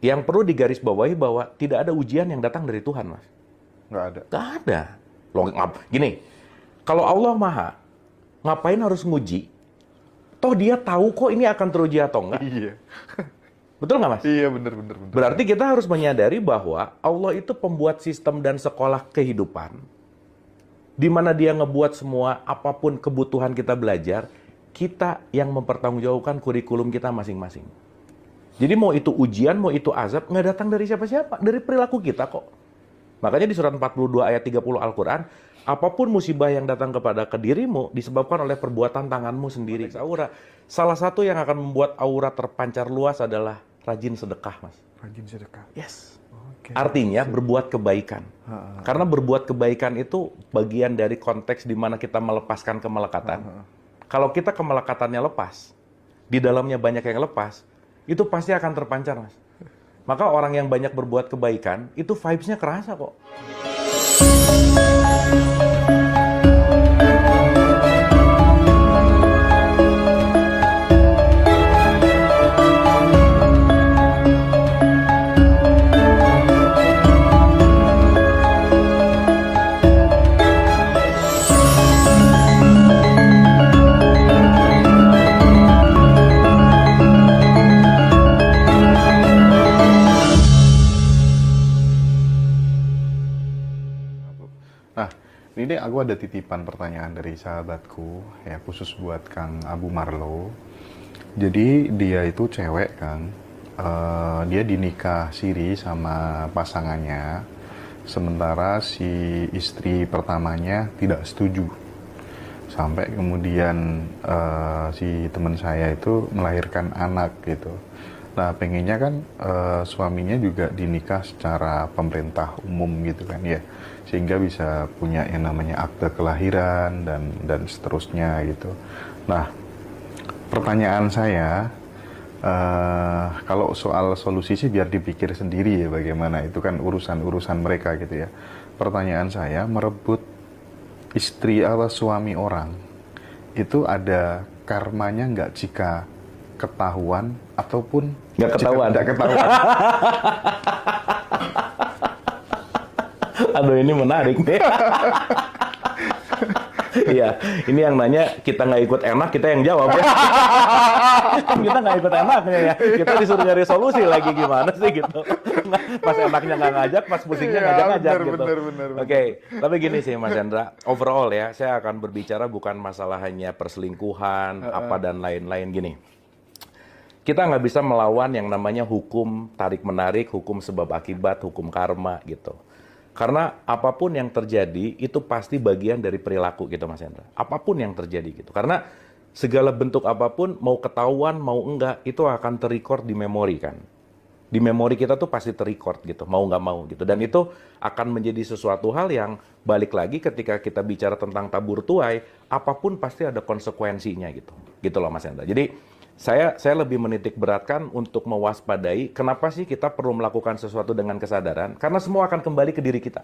yang perlu digarisbawahi bahwa tidak ada ujian yang datang dari Tuhan, Mas. Nggak ada. Nggak ada. Loh, gini, kalau Allah Maha, ngapain harus nguji? Toh dia tahu kok ini akan teruji atau enggak. Iya. Betul nggak, Mas? Iya, bener. Berarti kita harus menyadari bahwa Allah itu pembuat sistem dan sekolah kehidupan, di mana dia ngebuat semua apapun kebutuhan kita belajar, kita yang mempertanggungjawabkan kurikulum kita masing-masing. Jadi mau itu ujian, mau itu azab, nggak datang dari siapa-siapa, dari perilaku kita kok. Makanya di surat 42 ayat 30 Al-Quran, apapun musibah yang datang kepada dirimu disebabkan oleh perbuatan tanganmu sendiri. Aura. Salah satu yang akan membuat aura terpancar luas adalah rajin sedekah, Mas. Rajin sedekah. Yes. Oke. Artinya berbuat kebaikan. Karena berbuat kebaikan itu bagian dari konteks di mana kita melepaskan kemelekatan. Kalau kita kemelekatannya lepas, di dalamnya banyak yang lepas, itu pasti akan terpancar, Mas. Maka orang yang banyak berbuat kebaikan, itu vibes-nya kerasa kok. Nah, ini aku ada titipan pertanyaan dari sahabatku, ya khusus buat Kang Abu Marlo. Jadi dia itu cewek, Kang. Dia dinikah siri sama pasangannya, sementara si istri pertamanya tidak setuju. Sampai kemudian si teman saya itu melahirkan anak gitu. Nah, pengennya kan suaminya juga dinikah secara pemerintah umum gitu kan ya, sehingga bisa punya yang namanya akte kelahiran dan seterusnya gitu. Nah, pertanyaan saya, kalau soal solusi sih biar dipikir sendiri ya bagaimana, itu kan urusan mereka gitu ya. Pertanyaan saya, merebut istri atau suami orang itu ada karmanya nggak jika ketahuan ataupun Nggak ketahuan. Nggak ketahuan. Aduh, ini menarik nih. Iya, ini yang nanya kita nggak ikut enak, kita yang jawab ya. Kita nggak ikut enaknya ya. Kita disuruh nyari solusi lagi, gimana sih gitu. Pas enaknya nggak ngajak, pas pusingnya ngajak-ngajak gitu. Bener. Oke, tapi gini sih Mas Hendra, overall ya, saya akan berbicara bukan masalah hanya perselingkuhan, apa dan lain-lain gini. Kita nggak bisa melawan yang namanya hukum tarik-menarik, hukum sebab akibat, hukum karma gitu. Karena apapun yang terjadi itu pasti bagian dari perilaku gitu Mas Hendra. Apapun yang terjadi gitu. Karena segala bentuk apapun, mau ketahuan, mau enggak, itu akan terrecord di memori kan. Di memori kita tuh pasti terrecord gitu, mau nggak mau gitu. Dan itu akan menjadi sesuatu hal yang balik lagi ketika kita bicara tentang tabur tuai, apapun pasti ada konsekuensinya gitu. Gitu loh Mas Hendra. Jadi saya lebih menitik beratkan untuk mewaspadai kenapa sih kita perlu melakukan sesuatu dengan kesadaran, karena semua akan kembali ke diri kita.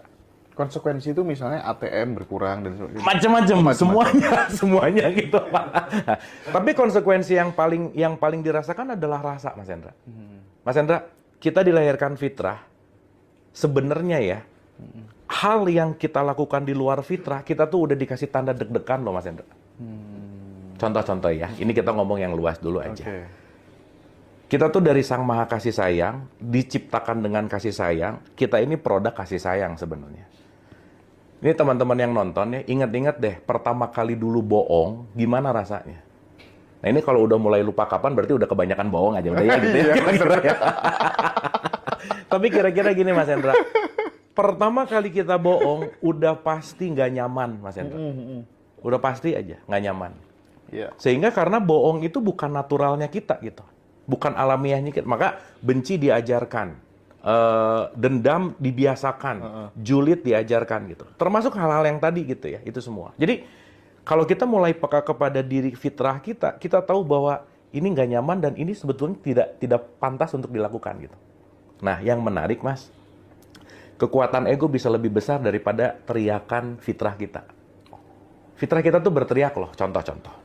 Konsekuensi itu misalnya ATM berkurang dan sebagainya. Macam-macam, semuanya gitu. Nah, tapi konsekuensi yang paling dirasakan adalah rasa, Mas Hendra. Mas Hendra, kita dilahirkan fitrah. Sebenarnya ya, hal yang kita lakukan di luar fitrah, kita tuh udah dikasih tanda deg-degan loh Mas Hendra. Contoh-contoh ya, ini kita ngomong yang luas dulu aja. Okay. Kita tuh dari Sang Maha Kasih Sayang, diciptakan dengan kasih sayang, kita ini produk kasih sayang sebenarnya. Ini teman-teman yang nonton ya, ingat-ingat deh, pertama kali dulu bohong, gimana rasanya? Nah ini kalau udah mulai lupa kapan, berarti udah kebanyakan bohong aja, udah ya gitu ya. Kira-kira ya. Tapi kira-kira gini Mas Hendra, pertama kali kita bohong, udah pasti nggak nyaman Mas Hendra. Udah pasti aja nggak nyaman. Yeah. Sehingga karena bohong itu bukan naturalnya kita gitu, bukan alamiahnya kita, maka benci diajarkan, dendam dibiasakan, julid diajarkan gitu. Termasuk hal-hal yang tadi gitu ya, itu semua. Jadi kalau kita mulai peka kepada diri fitrah kita, kita tahu bahwa ini nggak nyaman dan ini sebetulnya tidak pantas untuk dilakukan gitu. Nah, yang menarik Mas, kekuatan ego bisa lebih besar daripada teriakan fitrah kita. Fitrah kita tuh berteriak loh, contoh-contoh.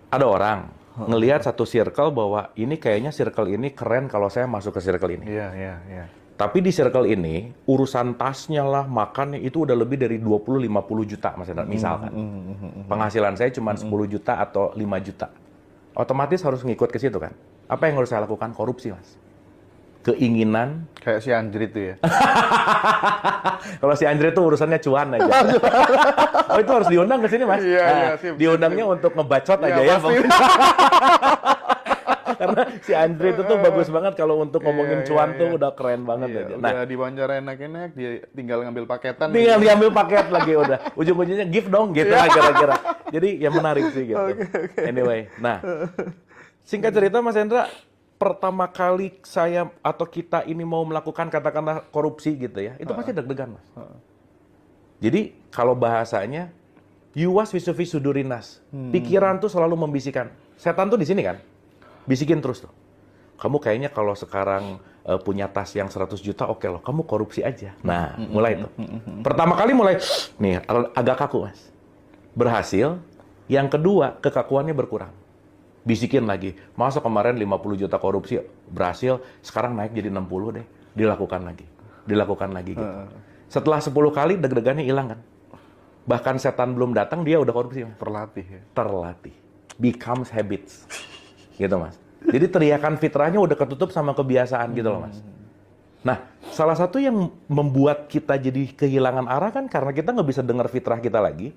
Ada orang, ngelihat satu circle bahwa ini kayaknya circle ini keren kalau saya masuk ke circle ini. Iya, iya, iya. Tapi di circle ini, urusan tasnya lah, makannya itu udah lebih dari 20-50 juta, Mas Hendra, misalkan. Penghasilan saya cuma 10 juta atau 5 juta. Otomatis harus ngikut ke situ kan. Apa yang harus saya lakukan? Korupsi, Mas. Keinginan. Kayak si Andri itu ya. Kalau si Andre itu urusannya cuan aja. Oh, itu harus diundang ke sini, Mas. Iya, Nah, iya, sip, diundangnya sip. untuk ngebacot aja Iya, ya. pasti. Karena si Andre itu tuh bagus banget kalau untuk ngomongin Iya, cuan iya, tuh iya. udah keren banget Iya, aja. udah diwawancara enak-enak, dia tinggal ngambil paketan. Tinggal diambil paket lagi udah. Ujung-ujungnya gift dong gitu lah kira-kira. Jadi ya menarik sih gitu. Anyway, nah singkat cerita Mas Hendra, pertama kali saya atau kita ini mau melakukan katakanlah korupsi gitu ya, itu pasti deg-degan Mas. Jadi kalau bahasanya yuwas visufi sudurinas. Pikiran tuh selalu membisikkan. Setan tuh di sini kan. Bisikin terus tuh. Kamu kayaknya kalau sekarang punya tas yang 100 juta, oke loh, kamu korupsi aja. Nah, mulai tuh. Pertama kali mulai, nih agak kaku Mas. Berhasil, yang kedua kekakuannya berkurang. Bisikin lagi, masa kemarin 50 juta korupsi, berhasil, sekarang naik jadi 60 deh. Dilakukan lagi gitu. Setelah 10 kali, deg-degannya hilang kan. Bahkan setan belum datang, dia udah korupsi Mas. Terlatih ya. Terlatih. Becomes habits. Gitu Mas. Jadi teriakan fitrahnya udah ketutup sama kebiasaan gitu loh Mas. Nah, salah satu yang membuat kita jadi kehilangan arah kan karena kita nggak bisa dengar fitrah kita lagi.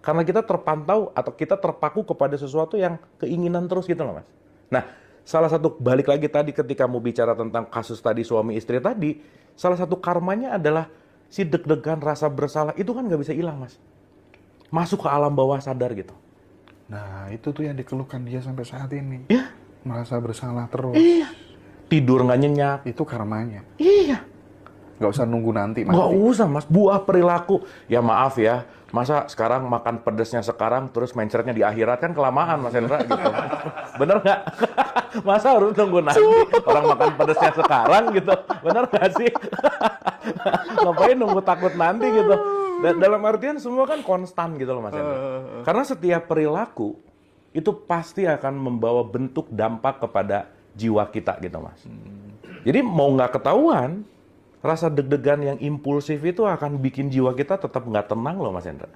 Karena kita terpantau atau kita terpaku kepada sesuatu yang keinginan terus gitu loh Mas. Nah, salah satu balik lagi tadi ketika mau bicara tentang kasus tadi suami istri tadi, salah satu karmanya adalah si deg-degan rasa bersalah itu kan nggak bisa hilang Mas. Masuk ke alam bawah sadar gitu. Nah, itu tuh yang dikeluhkan dia sampai saat ini. Iya. Merasa bersalah terus. Iya. Tidur nggak nyenyak. Itu karmanya. Iya. Nggak usah nunggu nanti. Nggak usah Mas, buah perilaku. Ya maaf ya, masa sekarang makan pedesnya sekarang terus mencernya di akhirat kan kelamaan Mas Hendra gitu. Bener nggak? Masa harus nunggu nanti orang makan pedesnya sekarang gitu? Bener nggak sih? Ngapain nunggu takut nanti gitu? Dalam artian semua kan konstan gitu loh Mas Hendra. Karena setiap perilaku itu pasti akan membawa bentuk dampak kepada jiwa kita gitu Mas. Jadi mau nggak ketahuan, rasa deg-degan yang impulsif itu akan bikin jiwa kita tetap nggak tenang loh Mas Hendra.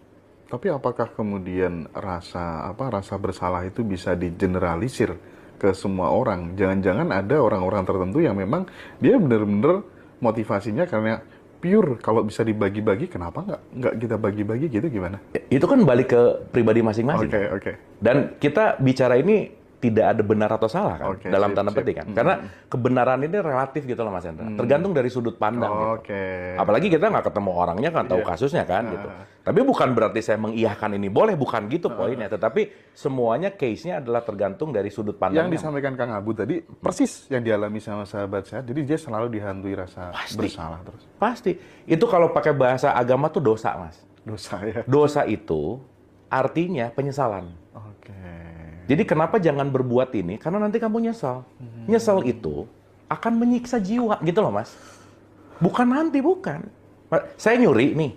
Tapi apakah kemudian rasa bersalah itu bisa digeneralisir ke semua orang? Jangan-jangan ada orang-orang tertentu yang memang dia benar-benar motivasinya karena pure, kalau bisa dibagi-bagi, kenapa nggak kita bagi-bagi gitu, gimana? Itu kan balik ke pribadi masing-masing. Oke. Dan kita bicara ini tidak ada benar atau salah kan, Oke, dalam sip, tanda petik kan. Karena kebenaran ini relatif gitu loh Mas Hendra. Tergantung dari sudut pandang gitu. Oke. Apalagi kita nggak ketemu orangnya kan, tahu Iya. kasusnya kan gitu. Tapi bukan berarti saya mengiyahkan ini boleh, bukan gitu poinnya. Tetapi semuanya case-nya adalah tergantung dari sudut Yang pandangnya. disampaikan Kang Abu tadi persis yang dialami sama sahabat saya. Jadi dia selalu dihantui rasa Pasti. bersalah terus. Pasti. Itu kalau pakai bahasa agama tuh dosa Mas. Dosa ya. Dosa itu artinya penyesalan. Oke. Jadi kenapa jangan berbuat ini? Karena nanti kamu nyesal. Nyesal itu akan menyiksa jiwa gitu loh Mas. Bukan nanti, bukan. Saya nyuri nih.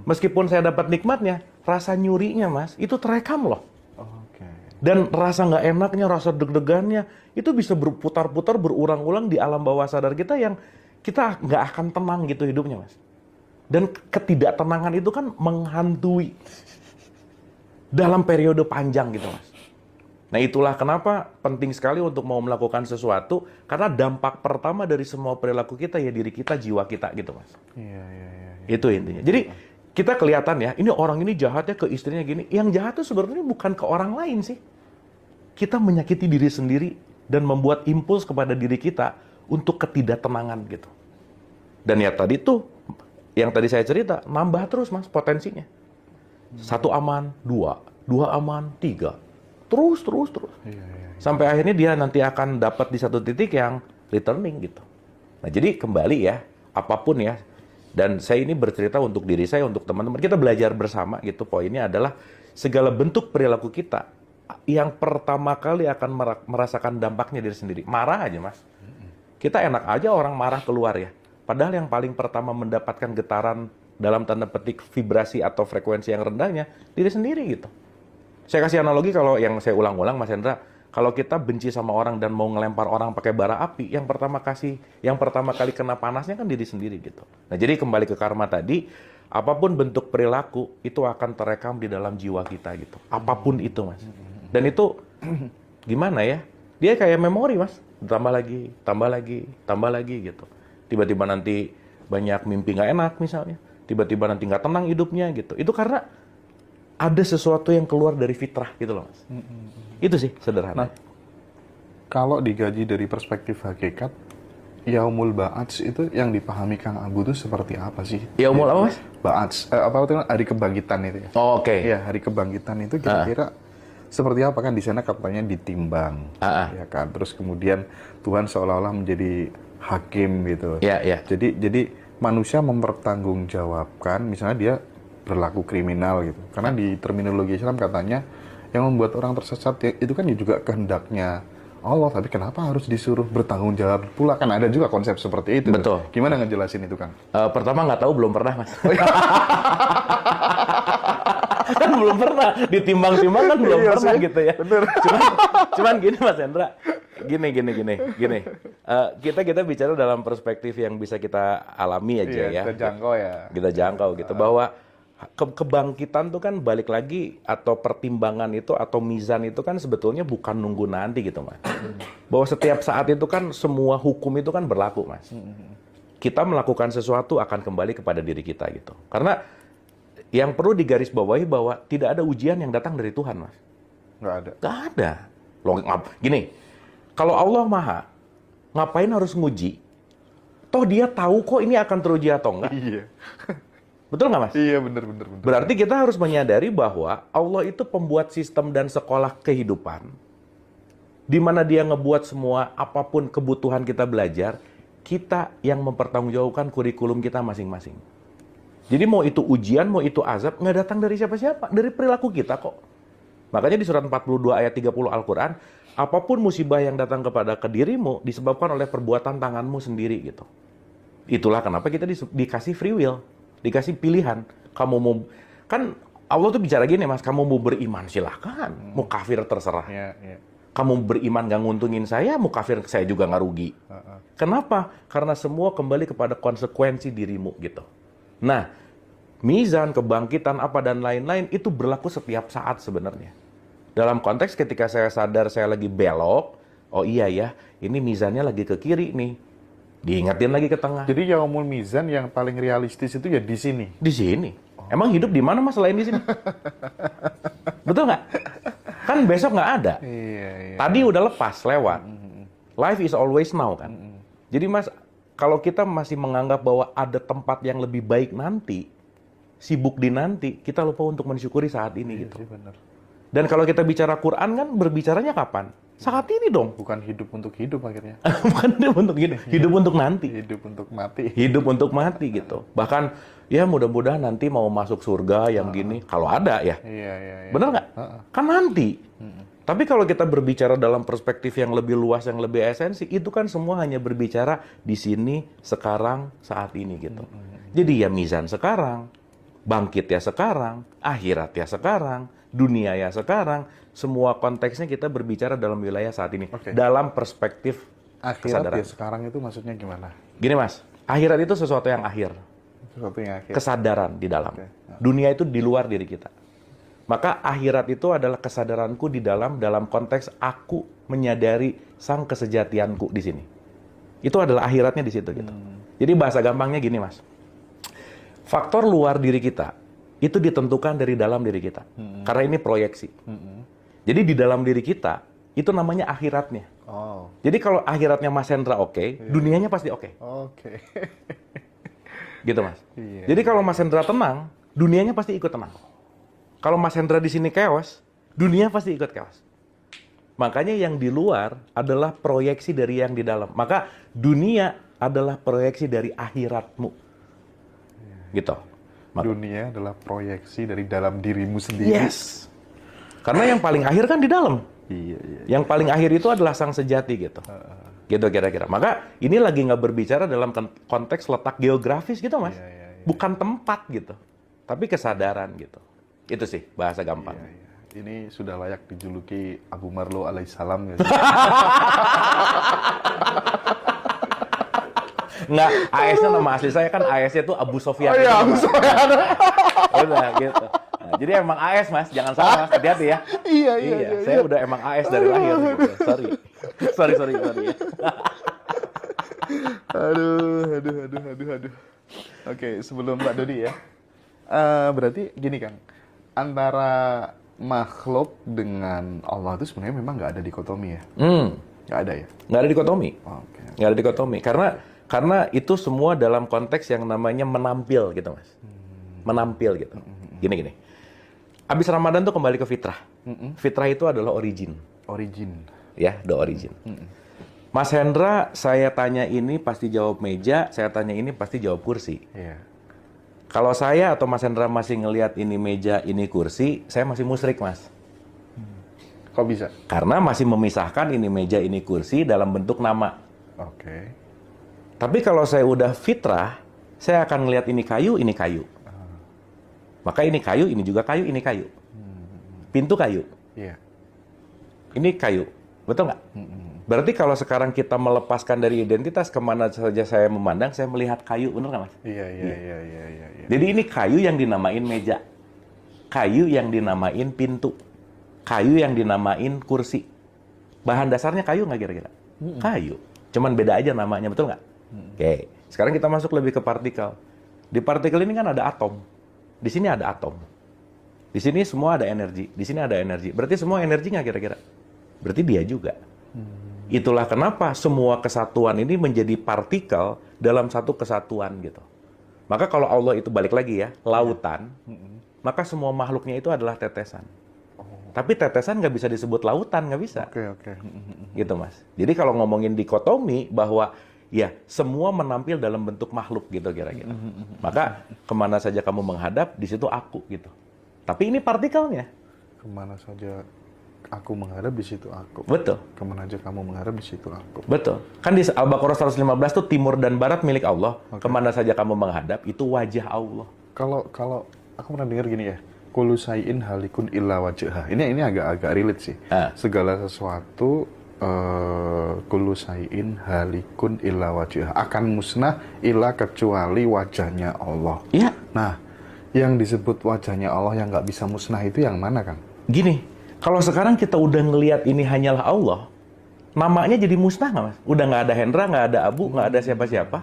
Meskipun saya dapat nikmatnya, rasa nyurinya Mas, itu terekam loh. Oke. Dan rasa nggak enaknya, rasa deg-degannya, itu bisa berputar-putar, berulang-ulang di alam bawah sadar kita yang kita nggak akan tenang gitu hidupnya Mas. Dan ketidaktenangan itu kan menghantui dalam periode panjang gitu Mas. Nah itulah kenapa penting sekali untuk mau melakukan sesuatu, karena dampak pertama dari semua perilaku kita ya diri kita, jiwa kita gitu Mas. Iya. Itu intinya. Jadi kita kelihatan ya, ini orang ini jahatnya ke istrinya gini. Yang jahat itu sebenarnya bukan ke orang lain sih. Kita menyakiti diri sendiri dan membuat impuls kepada diri kita untuk ketidaktenangan gitu. Dan ya tadi tuh, yang tadi saya cerita, nambah terus Mas potensinya. 1 aman, 2 aman, 3. Terus. Iya. Sampai akhirnya dia nanti akan dapat di satu titik yang returning gitu. Nah jadi kembali ya, apapun ya, dan saya ini bercerita untuk diri saya, untuk teman-teman, kita belajar bersama gitu. Poinnya adalah segala bentuk perilaku kita, yang pertama kali akan merasakan dampaknya diri sendiri. Marah aja Mas. Kita enak aja orang marah keluar ya. Padahal yang paling pertama mendapatkan getaran dalam tanda petik vibrasi atau frekuensi yang rendahnya, diri sendiri gitu. Saya kasih analogi kalau yang saya ulang-ulang Mas Hendra, kalau kita benci sama orang dan mau ngelempar orang pakai bara api, yang pertama kali kena panasnya kan diri sendiri gitu. Nah, jadi kembali ke karma tadi, apapun bentuk perilaku itu akan terekam di dalam jiwa kita gitu. Apapun itu, Mas. Dan itu gimana ya? Dia kayak memori, Mas. Tambah lagi gitu. Tiba-tiba nanti banyak mimpi nggak enak misalnya. Tiba-tiba nanti nggak tenang hidupnya gitu. Itu karena ada sesuatu yang keluar dari fitrah gitu loh, Mas. Itu sih sederhana. Nah, kalau digaji dari perspektif hakikat, Yaumul Ba'ats itu yang dipahami Kang Abu itu seperti apa sih? Yaumul apa, Mas? Ba'ats, apa itu hari kebangkitan itu ya? Oh, oke. Iya, hari kebangkitan itu kira-kira seperti apa kan di sana katanya ditimbang, ya kan? Terus kemudian Tuhan seolah-olah menjadi hakim gitu. Iya. Jadi manusia mempertanggungjawabkan, misalnya dia berlaku kriminal gitu. Karena di terminologi Islam katanya yang membuat orang tersesat ya, itu kan juga kehendaknya Allah, tapi kenapa harus disuruh bertanggung jawab pula? Kan ada juga konsep seperti itu. Betul. Gimana ngejelasin itu, Kang? Pertama nggak tahu, belum pernah, Mas. Kan belum pernah ditimbang-timbang kan belum pernah sih, gitu ya. Bener. Cuman gini, Mas Hendra. Gini. Kita bicara dalam perspektif yang bisa kita alami aja ya. Kita jangkau ya. Kita jangkau gitu bahwa kebangkitan tuh kan balik lagi, atau pertimbangan itu atau mizan itu kan sebetulnya bukan nunggu nanti gitu, Mas. Bahwa setiap saat itu kan semua hukum itu kan berlaku, Mas. Kita melakukan sesuatu akan kembali kepada diri kita gitu. Karena yang perlu digarisbawahi bahwa tidak ada ujian yang datang dari Tuhan, Mas. Nggak ada. Loh, gini, kalau Allah Maha, ngapain harus nguji? Toh dia tahu kok ini akan teruji atau enggak. Iya. Betul nggak, Mas? Iya, benar. Berarti kita harus menyadari bahwa Allah itu pembuat sistem dan sekolah kehidupan, di mana dia ngebuat semua apapun kebutuhan kita belajar, kita yang mempertanggungjawabkan kurikulum kita masing-masing. Jadi mau itu ujian, mau itu azab, nggak datang dari siapa-siapa, dari perilaku kita kok. Makanya di surat 42 ayat 30 Al-Quran, apapun musibah yang datang kepada dirimu disebabkan oleh perbuatan tanganmu sendiri gitu. Itulah kenapa kita dikasih free will. Dikasih pilihan, kamu mau, kan Allah tuh bicara gini, Mas, kamu mau beriman silahkan, mau kafir terserah. Kamu beriman gak nguntungin saya, mau kafir saya juga gak rugi. Kenapa? Karena semua kembali kepada konsekuensi dirimu gitu. Nah, mizan, kebangkitan, apa dan lain-lain itu berlaku setiap saat sebenarnya. Dalam konteks ketika saya sadar saya lagi belok, oh iya ya, ini mizannya lagi ke kiri nih. Diingetin lagi ke tengah. Jadi Yaumul Mizan yang paling realistis itu ya di sini. Di sini. Emang hidup di mana, Mas, selain di sini? Betul nggak? Kan besok nggak ada. Iya. Tadi udah lepas, lewat. Life is always now kan. Jadi, Mas, kalau kita masih menganggap bahwa ada tempat yang lebih baik nanti, sibuk di nanti, kita lupa untuk mensyukuri saat ini gitu. Iya, benar. Dan kalau kita bicara Quran kan berbicaranya kapan? Saat ini dong. Bukan hidup untuk hidup akhirnya. Bukan hidup untuk hidup, hidup untuk nanti. Hidup untuk mati. Hidup untuk mati gitu. Bahkan ya mudah-mudahan nanti mau masuk surga yang gini. Kalau ada ya. Iya. Bener nggak? Kan nanti. Tapi kalau kita berbicara dalam perspektif yang lebih luas, yang lebih esensi, itu kan semua hanya berbicara di sini, sekarang, saat ini gitu. Jadi ya mizan sekarang, bangkit ya sekarang, akhirat ya sekarang, dunia ya sekarang. Semua konteksnya kita berbicara dalam wilayah saat ini. Dalam perspektif akhirat kesadaran. ya sekarang itu maksudnya gimana? Gini, Mas, akhirat itu sesuatu yang akhir. Sesuatu yang akhir. Kesadaran di dalam. Dunia itu di luar diri kita. Maka akhirat itu adalah kesadaranku di dalam konteks aku menyadari sang kesejatianku di sini. Itu adalah akhiratnya di situ gitu. Jadi bahasa gampangnya gini, Mas. Faktor luar diri kita itu ditentukan dari dalam diri kita. Karena ini proyeksi. Jadi di dalam diri kita, itu namanya akhiratnya. Oh. Jadi kalau akhiratnya Mas Hendra oke, dunianya pasti oke. Oke. Gitu, Mas. Iya. Jadi kalau Mas Hendra tenang, dunianya pasti ikut tenang. Kalau Mas Hendra di sini chaos, dunia pasti ikut chaos. Makanya yang di luar adalah proyeksi dari yang di dalam. Maka dunia adalah proyeksi dari akhiratmu. Gitu. Dunia adalah proyeksi dari dalam dirimu sendiri. Yes. Karena yang paling akhir kan di dalam. Iya. Yang paling akhir itu adalah sang sejati gitu. Gitu kira-kira. Maka ini lagi nggak berbicara dalam konteks letak geografis gitu, Mas. Iya. Bukan tempat gitu. Tapi kesadaran gitu. Itu sih bahasa gampang. ini sudah layak dijuluki Abu Marlo alaihissalam nggak sih? Nggak, AS-nya nama asli saya kan AS-nya tuh Abu Sofyan. Oh iya, Abu Sofyan. Udah gitu. Nah, jadi emang AS Mas, jangan salah Mas, hati-hati ya. Iya. Saya udah emang AS dari lahir gitu. Sorry. Aduh. Oke, sebelum Mbak Dodi ya. Berarti gini Kang, antara makhluk dengan Allah itu sebenarnya memang nggak ada dikotomi ya? Nggak ada ya? Nggak ada dikotomi. Oke. Nggak ada dikotomi. Karena itu semua dalam konteks yang namanya menampil gitu Mas. Menampil gitu. Gini. Abis Ramadan tuh kembali ke fitrah. Fitrah itu adalah origin. Origin. Ya, the origin. Mas Hendra, saya tanya ini pasti jawab meja, saya tanya ini pasti jawab kursi. Iya. Kalau saya atau Mas Hendra masih ngelihat ini meja, ini kursi, saya masih musyrik, Mas. Kok bisa? Karena masih memisahkan ini meja, ini kursi dalam bentuk nama. Oke. Tapi kalau saya udah fitrah, saya akan ngelihat ini kayu, ini kayu. Maka ini kayu, ini juga kayu, ini kayu. Pintu kayu. Iya. Ini kayu. Betul nggak? Berarti kalau sekarang kita melepaskan dari identitas, kemana saja saya memandang, saya melihat kayu. Bener nggak, Mas? Iya. Jadi ini kayu yang dinamain meja. Kayu yang dinamain pintu. Kayu yang dinamain kursi. Bahan dasarnya kayu nggak kira-kira? Kayu. Cuman beda aja namanya, betul nggak? Oke. Sekarang kita masuk lebih ke partikel. Di partikel ini kan ada atom. Di sini ada atom. Di sini semua ada energi. Di sini ada energi. Berarti semua energi nggak kira-kira? Berarti dia juga. Itulah kenapa semua kesatuan ini menjadi partikel dalam satu kesatuan gitu. Maka kalau Allah itu balik lagi ya, lautan, maka semua makhluknya itu adalah tetesan. Tapi tetesan nggak bisa disebut lautan, nggak bisa. Oke. Gitu Mas. Jadi kalau ngomongin dikotomi bahwa ya semua menampil dalam bentuk makhluk gitu kira-kira. Maka kemana saja kamu menghadap, di situ aku gitu. Tapi ini partikelnya. Kemana saja aku menghadap, di situ aku. Betul. Kemana aja kamu menghadap, di situ aku. Betul. Kan di Al-Baqarah 115 tuh timur dan barat milik Allah. Kemana saja kamu menghadap, itu wajah Allah. Kalau aku pernah dengar gini ya, kullu syai'in halikun illa wajhah. Ini agak relate sih. Segala sesuatu kullu syai'in halikun illa wajhah, akan musnah illa kecuali wajahnya Allah. Iya. Nah, yang disebut wajahnya Allah yang nggak bisa musnah itu yang mana, Kang? Gini, kalau sekarang kita udah ngelihat ini hanyalah Allah, namanya jadi musnah nggak Mas? Udah nggak ada Hendra, nggak ada Abu, nggak ada siapa-siapa.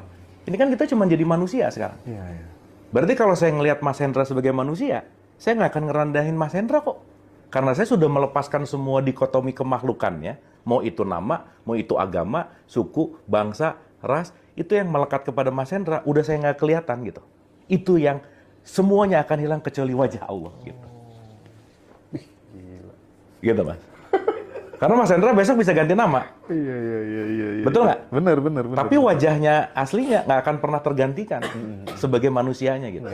Ini kan kita cuma jadi manusia sekarang. Iya. Berarti kalau saya ngelihat Mas Hendra sebagai manusia, saya nggak akan ngerendahin Mas Hendra kok. Karena saya sudah melepaskan semua dikotomi kemakhlukannya, mau itu nama, mau itu agama, suku, bangsa, ras, itu yang melekat kepada Mas Hendra, udah saya nggak kelihatan gitu. Itu yang semuanya akan hilang kecuali wajah Allah gitu. Gila. Gitu Mas. Karena Mas Hendra besok bisa ganti nama. Iya. Betul nggak? Benar. Tapi wajahnya aslinya nggak akan pernah tergantikan sebagai manusianya gitu.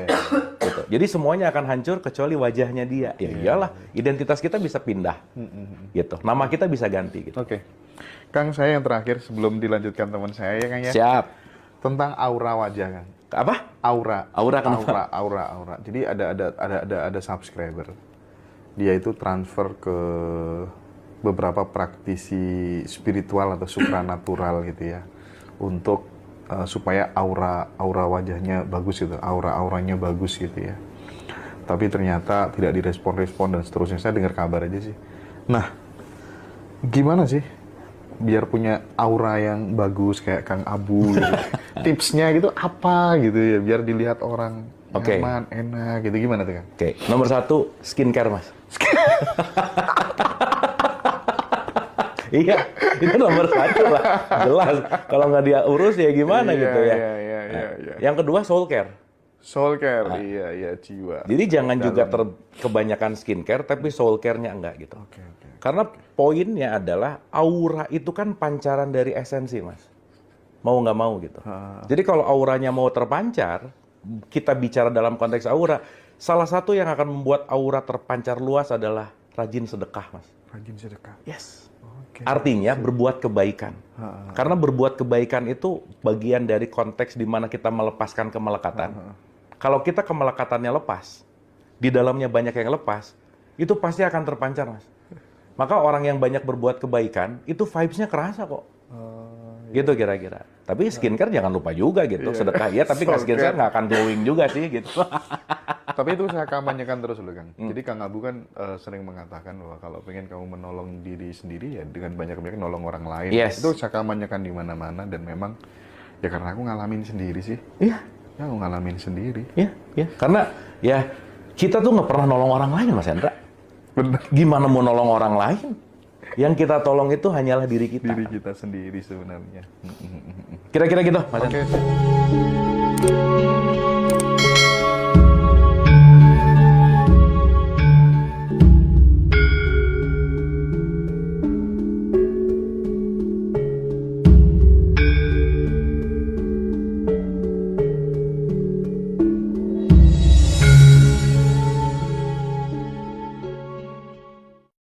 Gitu. Jadi semuanya akan hancur kecuali wajahnya dia. Ya iyalah, identitas kita bisa pindah. Gitu. Nama kita bisa ganti gitu. Oke. Kang, saya yang terakhir sebelum dilanjutkan teman saya ya, Kang ya. Siap. Tentang aura wajah, Kang. Apa? Aura. Aura kenapa? Aura. Jadi ada subscriber. Dia itu transfer ke beberapa praktisi spiritual atau supranatural gitu ya, untuk supaya aura wajahnya bagus gitu, auranya bagus gitu ya. Tapi ternyata tidak direspon dan seterusnya. Saya dengar kabar aja sih. Nah, gimana sih biar punya aura yang bagus kayak Kang Abu gitu? Tipsnya gitu apa gitu ya, biar dilihat orang nyaman, enak gitu, gimana tuh Kang? Oke, nomor 1 skincare Mas. Iya, itu nomor 1 lah, jelas. Kalau nggak dia urus ya gimana gitu ya. Iya. Yang kedua soul care. Soul care, iya, jiwa. Jadi jangan juga kebanyakan skincare, tapi soul care-nya enggak gitu. Oke. Karena poinnya adalah aura itu kan pancaran dari esensi Mas. Mau nggak mau gitu. Jadi kalau auranya mau terpancar, kita bicara dalam konteks aura, salah satu yang akan membuat aura terpancar luas adalah rajin sedekah Mas. Rajin sedekah. Yes. Artinya berbuat kebaikan. Karena berbuat kebaikan itu bagian dari konteks di mana kita melepaskan kemelekatan. Kalau kita kemelekatannya lepas, di dalamnya banyak yang lepas, itu pasti akan terpancar, Mas. Maka orang yang banyak berbuat kebaikan, itu vibes-nya kerasa kok. Gitu kira-kira. Tapi skincare jangan lupa juga gitu. Sedekah ya, tapi nggak skincare nggak akan glowing juga sih gitu. Tapi itu saya kampanyekan terus loh, Kang. Jadi Kang Abu kan sering mengatakan bahwa kalau pengen kamu menolong diri sendiri ya dengan banyak-banyak nolong orang lain. Yes. Itu saya kampanyekan di mana-mana dan memang ya karena aku ngalamin sendiri sih. Iya. Ya aku ngalamin sendiri. Iya, iya. Karena ya kita tuh nggak pernah nolong orang lain, Mas Hendra. Benar. Gimana mau nolong orang lain? Yang kita tolong itu hanyalah diri kita. Diri kita sendiri sebenarnya. Kira-kira gitu, Mas Oke. Hendra.